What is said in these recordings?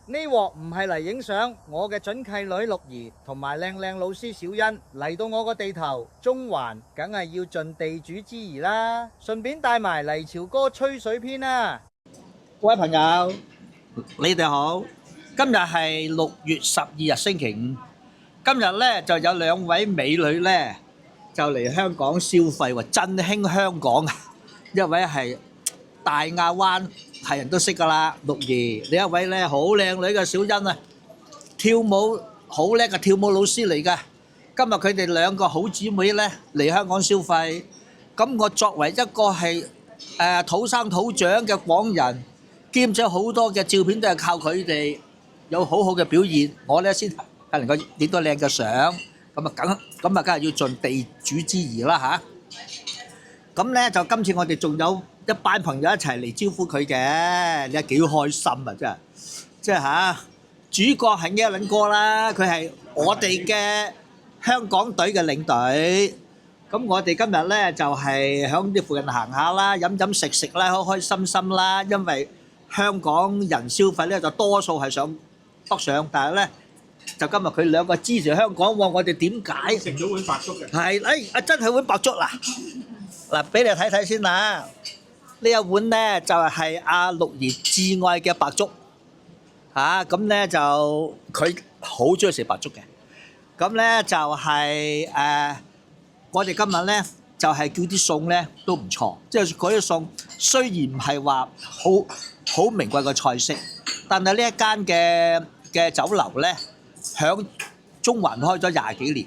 呢鑊唔係嚟影相，我嘅準契女陸兒同埋靚靚老師小欣嚟到我個地頭中環，梗係要盡地主之誼啦，順便帶埋黎朝歌吹水篇啦。各位朋友，你哋好，今日係6月12日星期五，今日呢就有兩位美女呢就嚟香港消費喎，振興香港啊！一位係大亞灣。係人都識㗎啦，陸兒。另一位咧好靚女嘅小欣啊，跳舞好叻嘅跳舞老師嚟㗎。今日佢哋兩個好姊妹咧嚟香港消費，咁我作為一個係土生土長嘅廣人，兼且好多嘅照片都係靠佢哋有好好嘅表現，我咧先係能夠影到靚嘅相。咁啊梗係要盡地主之誼啦嚇。咁咧就今次我哋仲有一班朋友一齊嚟招呼佢嘅，你睇幾開心啊！真係，即係嚇主角係咩撚哥啦？佢係我哋嘅香港隊嘅領隊。咁我哋今日咧就係響啲附近行下啦，飲飲食食啦，開開心心啦。因為香港人消費咧就多數係上北上，但係咧就今日佢兩個支持香港喎。我哋點解食咗碗白粥嘅？係真係碗白粥嗱。嗱，俾你睇睇先啦。呢一碗咧就係阿陸兒至愛嘅白粥嚇，咁咧就佢好中意食白粥嘅。咁咧就係我哋今日咧就係叫啲餸咧都唔錯，即係嗰啲餸雖然唔係話好名貴嘅菜式，但係呢一間嘅酒樓咧響中環開咗20幾年。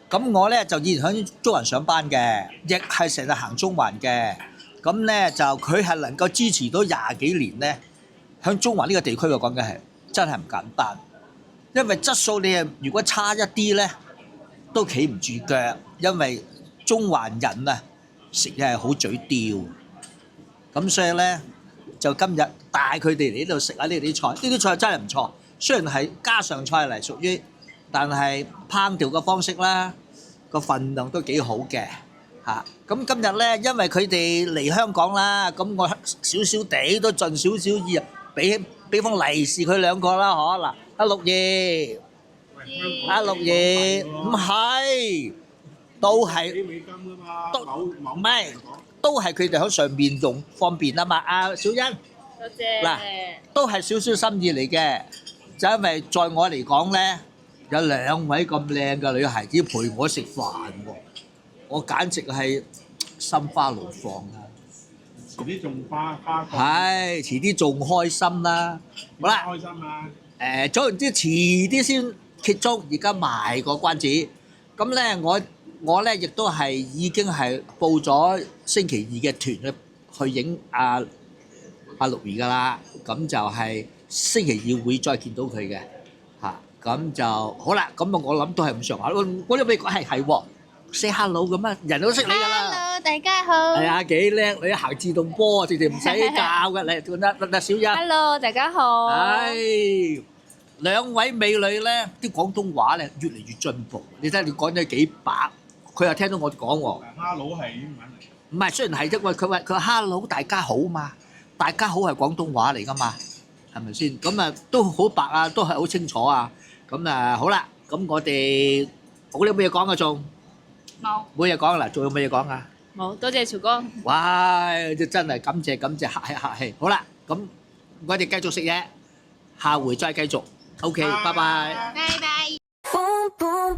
咁我咧就以前喺中環上班嘅，亦係成日行中環嘅。咁咧就佢係能夠支持到20幾年咧，喺中環呢個地區嘅講緊係真係唔簡單。因為質素你如果差一啲咧，都企唔住腳。因為中環人啊食嘢係好嘴刁，咁所以咧就今日帶佢哋嚟呢度食下呢啲菜，呢啲菜真係唔錯。雖然係家常菜嚟，屬於，但係烹調嘅方式啦，個份量都幾好嘅嚇。咁今日咧，因為佢哋嚟香港啦，咁我少少地都盡少少意啊，俾封利是佢兩個啦，嗬嗱，阿陸爺，阿陸爺唔係，都係幾美金㗎嘛？都某唔係，都係佢哋喺上面用方便啊嘛。阿小欣，多謝。嗱，都係少少心意嚟嘅，就因為在我嚟講咧，有兩位咁靚嘅女孩子陪我食飯喎，我簡直係心花怒放啊！遲啲仲花。係，遲啲仲開心啦。好啦，開心啊！總言之，遲啲先揭盅，而家賣個關子。咁咧，我咧亦都係已經係報咗星期2嘅團去影阿陸兒噶啦。咁就係星期2會再見到佢嘅嚇。咁就好啦。咁啊，我諗都係咁上下。我都俾你講係喎 ，say hello 咁啊，人都識你噶啦。Hello，大家好。係啊，幾叻！你行自動波，直情唔使教嘅。嚟，得小欣。Hello，大家好。唉，兩位美女咧，啲廣東話咧越嚟越進步。你睇你講咗幾白，佢又聽到我講喎。哈佬係英文嚟。唔係，雖然係啫，佢話 hello 大家好嘛，大家好係廣東話嚟噶嘛，係咪先？咁啊都好白啊，都係好清楚啊。咁啊好啦，咁我哋冇咩嘢講啊，仲冇嘢講啦，仲有咩嘢講啊？冇，多謝潮哥。哇！真係感謝，客氣客氣。好啦，咁我哋繼續食嘢，下回再繼續。OK，拜拜。拜拜。Boom boom